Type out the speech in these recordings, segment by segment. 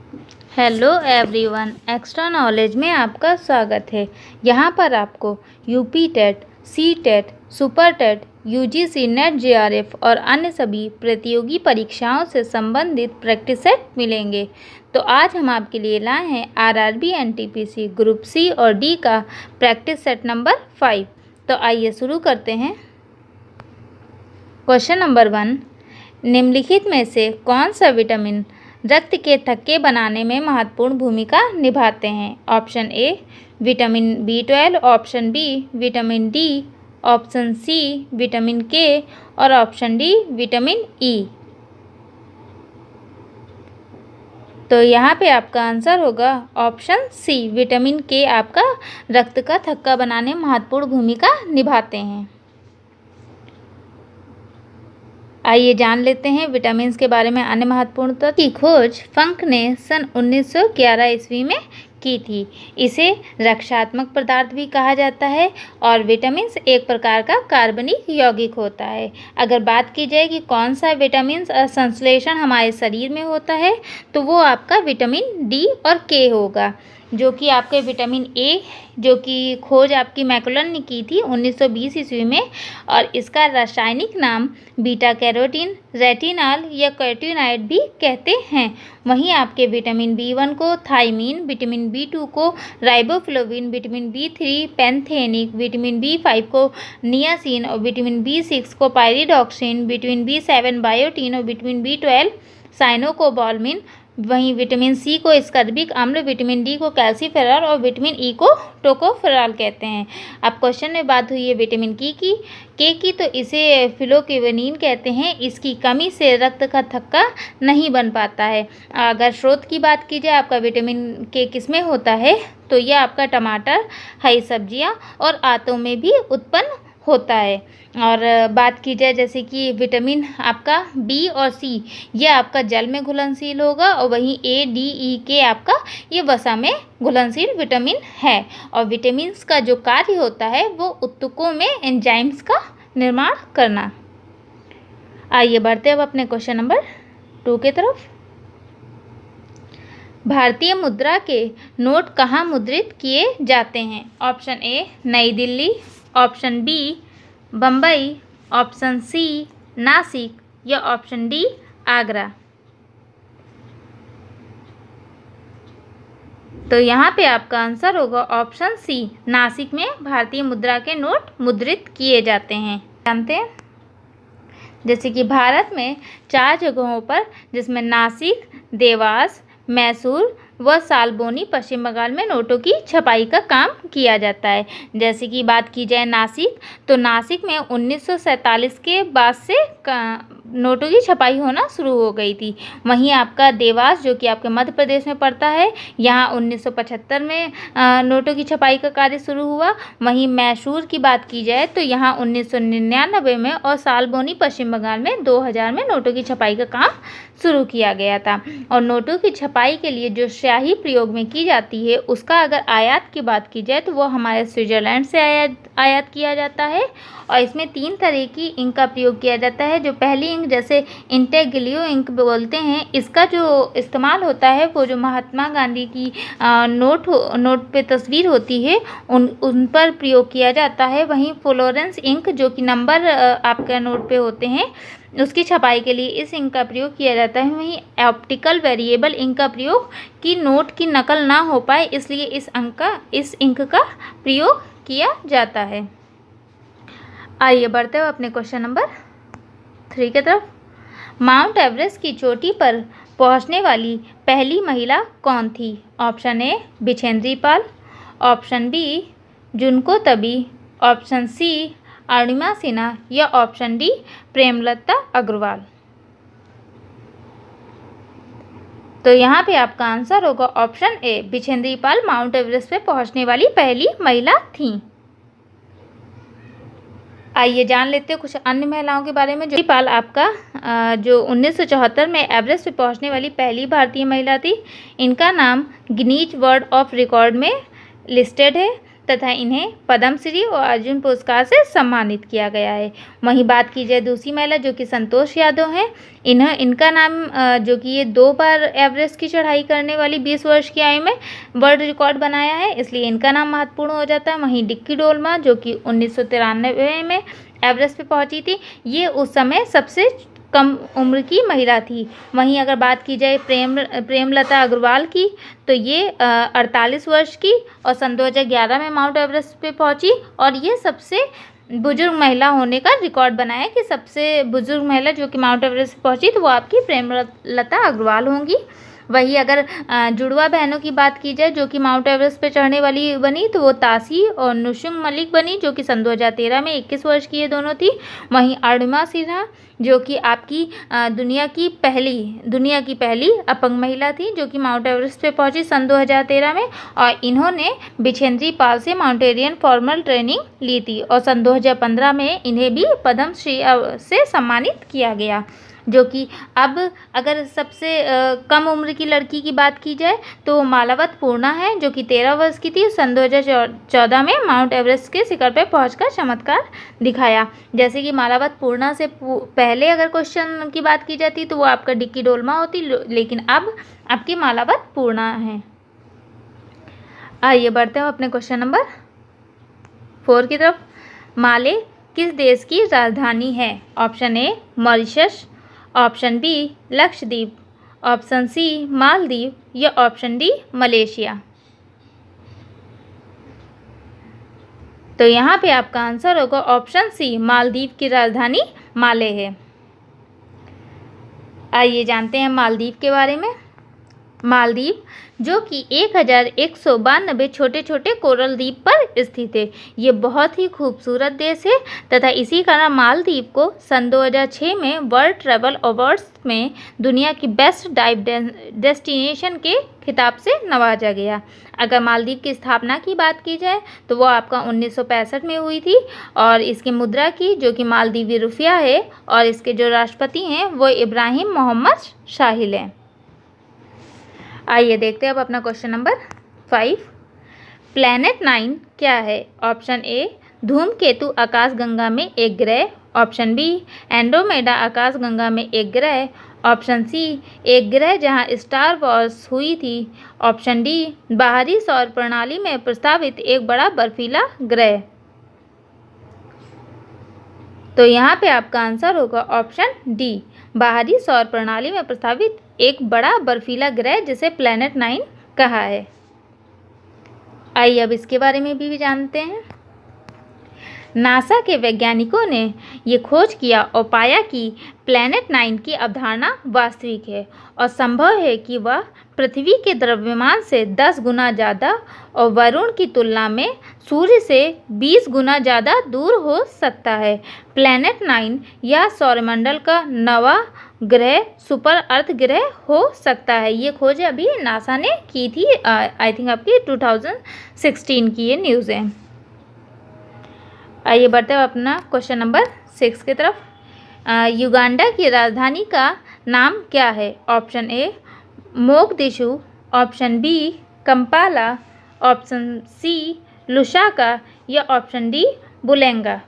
Hello everyone, extra knowledge में आपका स्वागत है। यहाँ पर आपको UP TET, C TET, super TET, UGC NET, JRF और अन्य सभी प्रतियोगी परीक्षाओं से संबंधित प्रैक्टिस सेट मिलेंगे। तो आज हम आपके लिए लाए हैं आरआरबी एनटीपीसी ग्रुप सी और डी का प्रैक्टिस सेट नंबर 5। तो आइए शुरू करते हैं। क्वेश्चन नंबर 1, निम्नलिखित में से कौन सा विटामिन रक्त के थक्के बनाने में महत्वपूर्ण भूमिका निभाते हैं? Option A vitamin B12, option B vitamin D, option C vitamin K और ऑप्शन डी विटामिन ई। तो यहाँ पे आपका आंसर होगा ऑप्शन सी, विटामिन के आपका रक्त का थक्का बनाने में महत्वपूर्ण भूमिका निभाते हैं। आइए जान लेते हैं विटामिन्स के बारे में अन्य महत्वपूर्ण तथ्य की खोज फंक ने सन 1911 ईस्वी में की थी। इसे रक्षात्मक पदार्थ भी कहा जाता है और विटामिन्स एक प्रकार का कार्बनिक यौगिक होता है। अगर बात की जाए कि कौन सा विटामिन्स संश्लेषण हमारे शरीर में होता है तो वो आपका विटामिन डी और के होगा, जो कि आपके विटामिन ए जो कि खोज आपकी मैकुलन ने की थी 1920 ईस्वी में, और इसका रासायनिक नाम बीटा कैरोटीन, रेटिनॉल या कैरोटीनॉइड भी कहते हैं। वहीं आपके विटामिन B1 को थायमीन, विटामिन B2 को riboflavin, vitamin B3 पैंथेनिक, vitamin B5 को नियासिन और विटामिन B6 को पायरिडॉक्सिन, विटामिन B7 बायोटीन और विटामिन B12 साइनोकोबाल्मिन। वहीं विटामिन सी को स्कर्बिक अम्ल, विटामिन डी को कैल्सीफेरॉल और विटामिन ई को टोकोफेरॉल कहते हैं। अब क्वेश्चन में बात हुई है विटामिन के की तो इसे फिलोक्विनिन कहते हैं। इसकी कमी से रक्त का थक्का नहीं बन पाता है। अगर स्रोत की बात की जाए आपका विटामिन के किस में होता है तो यह आपका टमाटर, हरी सब्जियां और आतों में भी उत्पन्न होता है। और बात की जाए जैसे कि विटामिन आपका बी और सी ये आपका जल में घुलनशील होगा, और वहीं ए, डी, ई, के आपका ये वसा में घुलनशील विटामिन है। और विटामिन्स का जो कार्य होता है वो ऊतकों में एंजाइम्स का निर्माण करना। आइए बढ़ते अब अपने क्वेश्चन नंबर 2 की तरफ। भारतीय मुद्रा के नोट कहाँ मुद्रित किए जाते हैं? Option A Nai Delhi, option B Bombay, option C Nashik या ऑप्शन डी आगरा। तो यहाँ पे आपका आंसर होगा ऑप्शन सी, नासिक में भारतीय मुद्रा के नोट मुद्रित किए जाते हैं। जानते हैं जैसे कि भारत में 4 जगहों पर, जिसमें नासिक, देवास, मैसूर व सालबोनी पश्चिम बंगाल में नोटों की छपाई का काम किया जाता है। जैसे कि बात की जाए नासिक, तो नासिक में 1947 के बाद से नोटों की छपाई होना शुरू हो गई थी। वहीं आपका देवास जो कि आपके मध्य प्रदेश में पड़ता है, यहाँ 1975 में नोटों की छपाई का कार्य शुरू हुआ। वहीं मैसूर की बात की जाए तो यहाँ 1999 में, और सालबोनी पश्चिम बंगाल में 2000 में नोटों की छपाई का काम शुरू किया गया था। और नोटों की छपाई के लिए जो स्याही प्रयोग में की जाती है उसका अगर आयात की बात की जाए तो वो हमारे स्विट्जरलैंड से आयात किया जाता है। और इसमें 3 तरह की इंक का प्रयोग किया जाता है। जो पहली इंक जैसे इंटेग्लियो इंक बोलते हैं, इसका जो इस्तेमाल होता है वो जो महात्मा गांधी की नोट पे तस्वीर होती है उन पर प्रयोग किया जाता है। वहीं फ्लोरेंस इंक जो कि नंबर आपके नोट पे होते हैं उसकी छपाई के लिए इस इंक का प्रयोग किया जाता है। वहीं ऑप्टिकल वेरिएबल इंक का प्रयोग कि नोट की नकल ना हो पाए इसलिए इस इंक का प्रयोग किया जाता है। आइए बढ़ते हुए अपने क्वेश्चन नंबर 3 की तरफ। माउंट एवरेस्ट की चोटी पर पहुंचने वाली पहली महिला कौन थी? Option A Bachendri Pal, option B Junko Tabei, option C Arunima Sinha या ऑप्शन डी प्रेमलता अग्रवाल। तो यहाँ पे आपका आंसर होगा option A, Bachendri Pal Mount Everest पे पहुंचने वाली पहली महिला थी। आइए जान लेते हैं कुछ अन्य महिलाओं के बारे में। बिछेंद्री पाल आपका जो 1974 में एवरेस्ट पे पहुंचने वाली पहली भारतीय महिला थी। इनका नाम गिनीज वर्ल्ड ऑफ रिकॉर्ड में लिस्टेड है। तथा इन्हें पद्मश्री और अर्जुन पुरस्कार से सम्मानित किया गया है। वहीं बात की जाए दूसरी महिला जो कि संतोष यादव हैं, इनका नाम जो कि ये 2 बार एवरेस्ट की चढ़ाई करने वाली 20 वर्ष की आयु में वर्ल्ड रिकॉर्ड बनाया है, इसलिए इनका नाम महत्वपूर्ण हो जाता है। वहीं डिक्की डोलमा जो कि 1993 में एवरेस्ट पे पहुंची थी, ये उस समय सबसे कम उम्र की महिला थी। वहीं अगर बात की जाए प्रेमलता अग्रवाल की, तो ये 48 वर्ष की और सन 2011 में माउंट एवरेस्ट पे पहुंची और ये सबसे बुजुर्ग महिला होने का रिकॉर्ड बनाया कि सबसे बुजुर्ग महिला जो कि माउंट एवरेस्ट पे पहुंची तो वो आपकी प्रेमलता अग्रवाल होंगी। वही अगर जुड़वा बहनों की बात की जाए जो कि माउंट एवरेस्ट पे चढ़ने वाली बनी, तो वो तासी और नुशुंग मलिक बनी जो कि सन 2013 में 21 वर्ष की ये दोनों थी। वहीं अरुणिमा सिन्हा जो कि आपकी दुनिया की पहली अपंग महिला थी जो कि माउंट एवरेस्ट पे पहुंची सन 2013 में, और इन्होंने बिछेंद्री पाल से माउंटेनियरिंग फॉर्मल ट्रेनिंग ली थी और सन 2015 में इन्हें भी पद्मश्री से सम्मानित किया गया। जो कि अब अगर सबसे कम उम्र की लड़की की बात की जाए तो मालावत पूर्णा है जो कि 13 वर्ष की थी। सन 2014 में माउंट एवरेस्ट के शिखर पर पहुंचकर चमत्कार दिखाया। जैसे कि मालावत पूर्णा से पहले अगर क्वेश्चन की बात की जाती तो वो आपका डिक्की डोलमा होती, लेकिन अब आपकी मालावत पूर्णा है। आइए बढ़ते हैं अपने क्वेश्चन नंबर 4 की तरफ। माले किस देश की राजधानी है? Option A Mauritius, option B Lakshadweep, option C Maldives या ऑप्शन डी मलेशिया। तो यहाँ पे आपका आंसर होगा ऑप्शन सी, मालदीव की राजधानी माले है। आइए जानते हैं मालदीव के बारे में। मालदीव जो कि 1192 छोटे छोटे कोरल द्वीप पर स्थित है। ये बहुत ही खूबसूरत देश है तथा इसी कारण मालदीव को सन 2006 में वर्ल्ड ट्रैवल अवार्ड्स में दुनिया की बेस्ट डाइव डेस्टिनेशन के खिताब से नवाजा गया। अगर मालदीव की स्थापना की बात की जाए तो वो आपका 1965 में हुई थी और इसकी मुद्रा की जो कि मालदीवी रुपया है और इसके जो राष्ट्रपति हैं वो इब्राहिम मोहम्मद शाहिल हैं। आइए देखते हैं अब अपना क्वेश्चन नंबर 5। प्लैनेट 9 क्या है? ऑप्शन ए धूमकेतु आकाशगंगा में एक ग्रह, ऑप्शन बी एंड्रोमेडा आकाशगंगा में एक ग्रह, ऑप्शन सी एक ग्रह जहां स्टार वॉर्स हुई थी, ऑप्शन डी बाहरी सौर प्रणाली में प्रस्तावित एक बड़ा बर्फीला ग्रह। तो यहाँ पे आपका आंसर होगा ऑप्शन डी, बाहरी सौर प्रणाली में प्रस्तावित एक बड़ा बर्फीला ग्रह जिसे प्लैनेट 9 कहा है। आइए अब इसके बारे में भी जानते हैं। नासा के वैज्ञानिकों ने ये खोज किया और पाया कि प्लैनेट 9 की अवधारणा वास्तविक है और संभव है कि वह पृथ्वी के द्रव्यमान से 10 गुना ज़्यादा और वरुण की तुलना में सूर्य से 20 गुना ज़्यादा दूर हो सकता है। प्लैनेट 9 या सौरमंडल का नवा ग्रह सुपर अर्थ ग्रह हो सकता है। ये खोज अभी नासा ने की थी, आई थिंक आपकी 2016 की ये न्यूज़ है। आइए बढ़ते हैं अपना क्वेश्चन नंबर 6 की तरफ। युगांडा की राजधानी का नाम क्या है? Option A Mogadishu, option B Kampala, option C Lusaka या ऑप्शन डी बुलेंगा।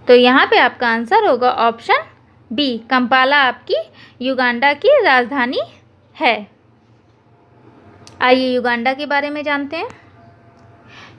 तो यहाँ पे आपका आंसर होगा ऑप्शन बी, कंपाला आपकी युगांडा की राजधानी है। आइए युगांडा के बारे में जानते हैं।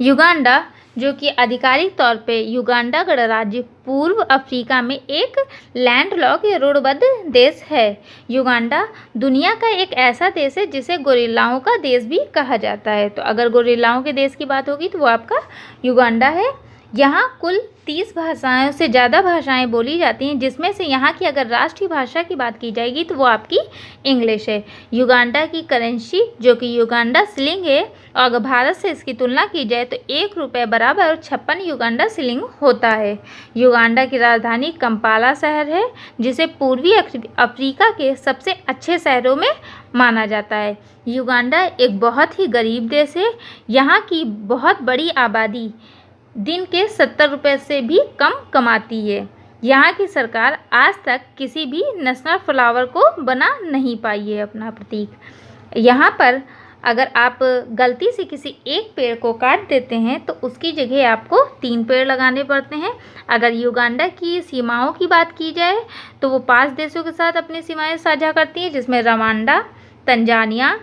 युगांडा जो कि आधिकारिक तौर पे युगांडा गणराज्य पूर्व अफ्रीका में एक लैंडलॉक या ऋणबद्ध देश है। युगांडा दुनिया का एक ऐसा देश है जिसे गोरिल्लाओं का देश भी कहा जाता है। तो अगर गोरिल्लाओं के देश की बात होगी तो वो आपका युगांडा है। यहाँ कुल 30 भाषाओं से ज़्यादा भाषाएं बोली जाती हैं, जिसमें से यहाँ की अगर राष्ट्रीय भाषा की बात की जाएगी तो वो आपकी इंग्लिश है। युगांडा की करेंसी जो कि युगांडा सिलिंग है और अगर भारत से इसकी तुलना की जाए तो 1 रुपये बराबर 56 युगांडा सिलिंग होता है। युगांडा की राजधानी कंपाला शहर है जिसे पूर्वी अफ्रीका के सबसे अच्छे शहरों में माना जाता है। युगांडा एक बहुत ही गरीब देश है। यहाँ की बहुत बड़ी आबादी दिन के 70 रुपये से भी कम कमाती है। यहाँ की सरकार आज तक किसी भी नेशनल फ्लावर को बना नहीं पाई है अपना प्रतीक। यहाँ पर अगर आप गलती से किसी एक पेड़ को काट देते हैं तो उसकी जगह आपको 3 पेड़ लगाने पड़ते हैं। अगर युगांडा की सीमाओं की बात की जाए तो वो 5 देशों के साथ अपनी सीमाएं साझा करती हैं, जिसमें रवांडा, तंजानिया,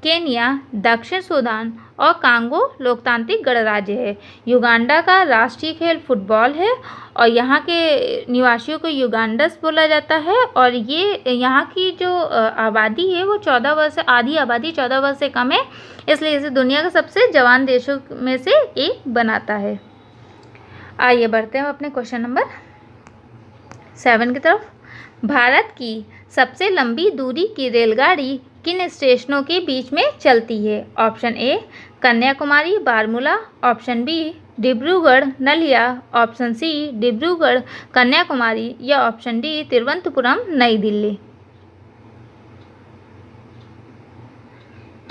केन्या, दक्षिण सूडान और कांगो लोकतांत्रिक गणराज्य है। युगांडा का राष्ट्रीय खेल फुटबॉल है और यहाँ के निवासियों को युगांडस बोला जाता है। और ये यहाँ की जो आबादी है वो 14 वर्ष, आधी आबादी 14 वर्ष से कम है, इसलिए इसे दुनिया का सबसे जवान देशों में से एक बनाता है। आइए बढ़ते हैं अपने क्वेश्चन नंबर 7 की तरफ। भारत की सबसे लंबी दूरी की रेलगाड़ी किन स्टेशनों के बीच में चलती है? Option A Kanyakumari Baramulla, option B Dibrugarh Naliya, option C Dibrugarh Kanyakumari या ऑप्शन डी तिरुवनंतपुरम नई दिल्ली।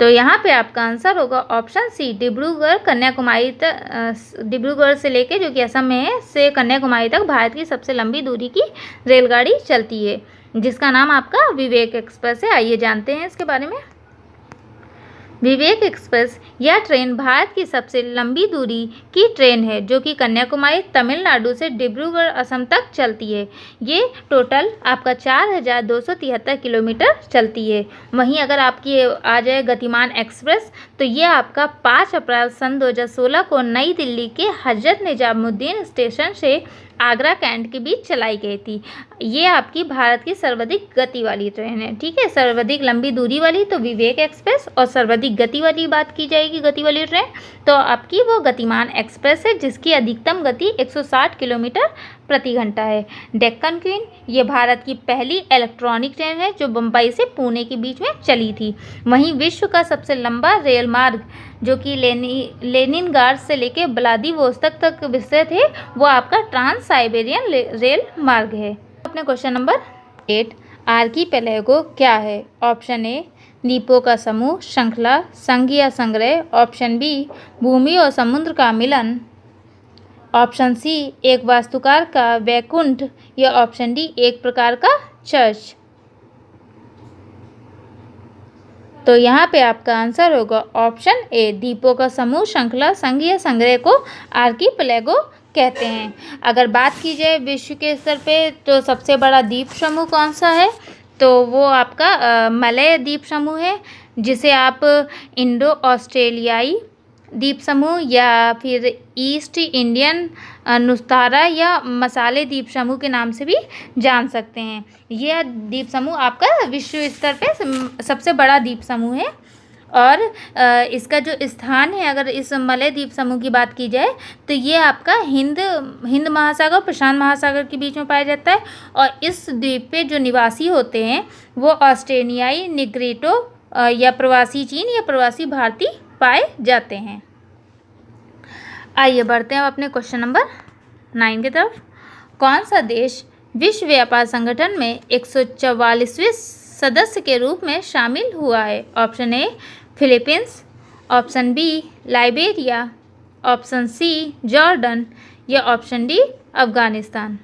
तो यहाँ पे आपका आंसर होगा ऑप्शन सी डिब्रूगढ़ कन्याकुमारी तक, डिब्रूगढ़ से लेके जो कि असम में है से कन्याकुमारी तक भारत की सबसे लंबी दूरी की रेलगाड़ी चलती है, जिसका नाम आपका विवेक एक्सप्रेस है। आइए जानते हैं इसके बारे में। विवेक एक्सप्रेस यह ट्रेन भारत की सबसे लंबी दूरी की ट्रेन है जो कि कन्याकुमारी तमिलनाडु से डिब्रूगढ़ असम तक चलती है। ये टोटल आपका 4273 किलोमीटर चलती है। वहीं अगर आपकी आ जाए गतिमान एक्सप्रेस तो ये आपका 5 अप्रैल सन 2016 को नई दिल्ली के हजरत निजामुद्दीन स्टेशन से आगरा कैंट के बीच चलाई गई थी। ये आपकी भारत की सर्वाधिक गति वाली ट्रेन है। ठीक है, सर्वाधिक लंबी दूरी वाली तो विवेक एक्सप्रेस और सर्वाधिक गति वाली बात की जाएगी गति वाली ट्रेन तो आपकी वो गतिमान एक्सप्रेस है, जिसकी अधिकतम गति 160 किलोमीटर प्रति घंटा है। डेक्कन क्वीन ये भारत की पहली इलेक्ट्रॉनिक ट्रेन है जो बम्बई से पुणे के बीच में चली थी। वहीं विश्व का सबसे लंबा रेल मार्ग जो कि लेनिनग्राड से लेकर व्लादिवोस्तोक तक विस्तृत है वो आपका ट्रांस साइबेरियन रेल मार्ग है। अपने क्वेश्चन नंबर 8, आर्कीपेलागो क्या है? ऑप्शन ए द्वीपों का समूह, श्रृंखला, संघ या संग्रह, ऑप्शन बी भूमि और समुद्र का मिलन, ऑप्शन सी एक वास्तुकार का वैकुंठ या ऑप्शन डी एक प्रकार का चर्च। तो यहाँ पे आपका आंसर होगा ऑप्शन ए द्वीपों का समूह, श्रृंखला, संघ या संग्रह को आर्कीपेलागो कहते हैं। अगर बात की जाए विश्व के स्तर पे तो सबसे बड़ा द्वीप समूह कौन सा है तो वो आपका मलय द्वीप समूह है, जिसे आप इंडो ऑस्ट्रेलियाई द्वीप समूह या फिर ईस्ट इंडियन नुस्तारा या मसाले द्वीप समूह के नाम से भी जान सकते हैं। यह द्वीप समूह आपका विश्व स्तर पे सबसे बड़ा द्वीप समूह है और इसका जो स्थान है, अगर इस मलय द्वीप समूह की बात की जाए तो ये आपका हिंद महासागर और प्रशांत महासागर के बीच में पाया जाता है। और इस द्वीप पे जो निवासी होते हैं वो ऑस्ट्रेलियाई, निग्रिटो या प्रवासी चीन या प्रवासी भारतीय पाए जाते हैं। आइए बढ़ते हैं अपने क्वेश्चन नंबर 9 की तरफ। कौन सा देश विश्व व्यापार संगठन में 144वें सदस्य के रूप में शामिल हुआ है? Option A Philippines, option B Liberia, option C Jordan या ऑप्शन डी अफगानिस्तान।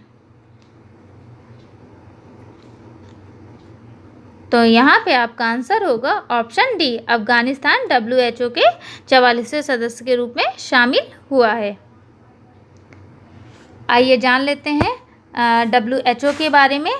तो यहाँ पे आपका आंसर होगा ऑप्शन डी अफगानिस्तान WHO के 44वें सदस्य के रूप में शामिल हुआ है। आइए जान लेते हैं WHO के बारे में,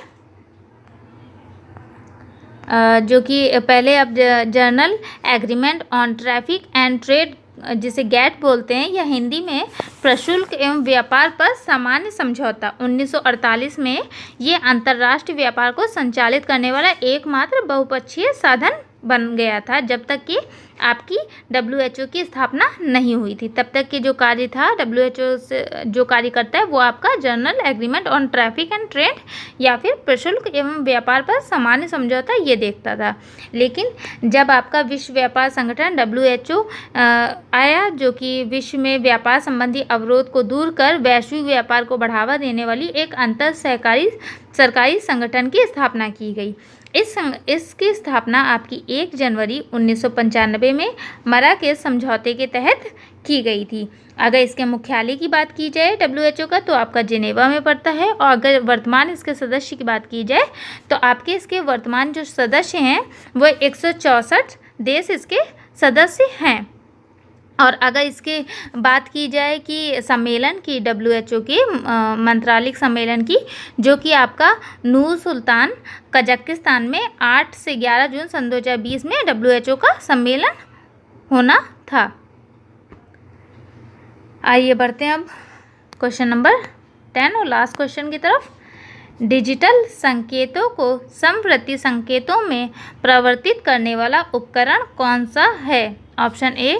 जो कि पहले अब journal agreement on traffic and trade जिसे गैट बोलते हैं या हिंदी में प्रशुल्क एवं व्यापार पर सामान्य समझौता 1948 में ये अंतर्राष्ट्रीय व्यापार को संचालित करने वाला एकमात्र बहुपक्षीय साधन बन गया था। जब तक कि आपकी WHO की स्थापना नहीं हुई थी तब तक के जो कार्य था WHO से जो कार्य करता है वो आपका journal agreement on traffic and trade या फिर प्रशुल्क एवं व्यापार पर सामान्य समझौता ये देखता था। लेकिन जब आपका विश्व व्यापार संगठन WHO आया जो कि विश्व में व्यापार संबंधी अवरोध को दूर कर वैश्विक व्यापार को बढ़ावा देने वाली एक अंतर सरकारी संगठन की स्थापना की गई। इसकी स्थापना आपकी 1 जनवरी 1995 में मराकेश समझौते के तहत की गई थी। अगर इसके मुख्यालय की बात की जाए WHO का तो आपका जिनेवा में पड़ता है और अगर वर्तमान इसके सदस्य की बात की जाए तो आपके इसके वर्तमान जो सदस्य हैं वो 164 देश इसके सदस्य हैं। और अगर इसके बात की जाए कि सम्मेलन की, WHO के मंत्रालय सम्मेलन की, जो कि आपका नूर सुल्तान कजाकिस्तान में 8 से 11 जून सन 2020 में WHO का सम्मेलन होना था। आइए बढ़ते हैं अब क्वेश्चन नंबर 10 और लास्ट क्वेश्चन की तरफ। डिजिटल संकेतों को समवर्ती संकेतों में परिवर्तित करने वाला उपकरण कौन सा है? Option A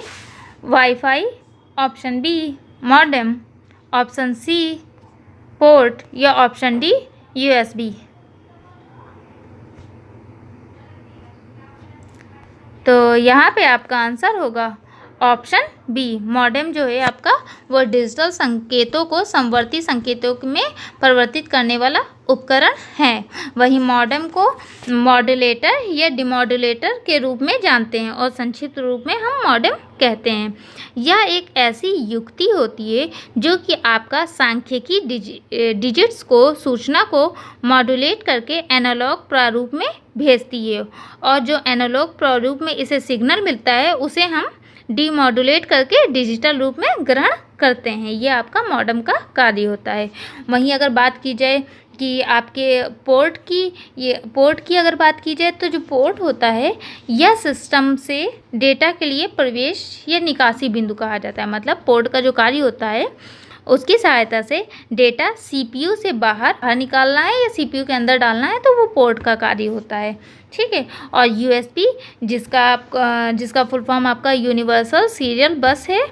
WiFi, option B modem, option C port या ऑप्शन डी USB। तो यहाँ पे आपका आंसर होगा ऑप्शन बी। मॉडेम जो है आपका वो डिजिटल संकेतों को समवर्ती संकेतों में परिवर्तित करने वाला उपकरण है। वही मॉडेम को मॉड्यूलेटर या डिमॉड्यूलेटर के रूप में जानते हैं और संक्षिप्त रूप में हम मॉडेम कहते हैं। यह एक ऐसी युक्ति होती है जो कि आपका सांख्यिकी डिजिट्स को, सूचना को मॉड्यूलेट करके एनालॉग प्रारूप में भेजती है, और जो एनालॉग प्रारूप में इसे सिग्नल मिलता है उसे हम डीमॉड्यूलेट करके डिजिटल रूप में ग्रहण करते हैं। ये आपका मॉडेम का कार्य होता है। वहीं अगर बात की जाए कि आपके पोर्ट की अगर बात की जाए तो जो पोर्ट होता है यह सिस्टम से डेटा के लिए प्रवेश या निकासी बिंदु कहा जाता है। मतलब पोर्ट का जो कार्य होता है उसकी सहायता से डेटा CPU से बाहर निकालना है या CPU के अंदर डालना है तो वो पोर्ट का कार्य होता है। ठीक है। और USB जिसका फुल फॉर्म आपका यूनिवर्सल सीरियल बस है।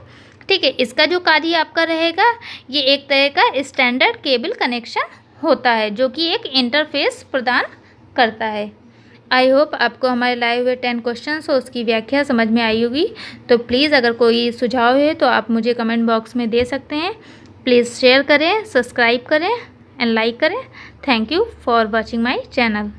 ठीक है। इसका जो कार्य आपका रहेगा, ये एक तरह का स्टैंडर्ड केबल कनेक्शन होता है जो कि एक इंटरफेस प्रदान करता है। आई होप आपको हमारे लाए हुए 10 क्वेश्चंस और उसकी व्याख्या समझ में आई होगी। तो प्लीज़ अगर कोई सुझाव है तो आप मुझे कमेंट बॉक्स में दे सकते हैं। प्लीज़ शेयर करें, सब्सक्राइब करें एंड लाइक करें। Thank you for watching my channel.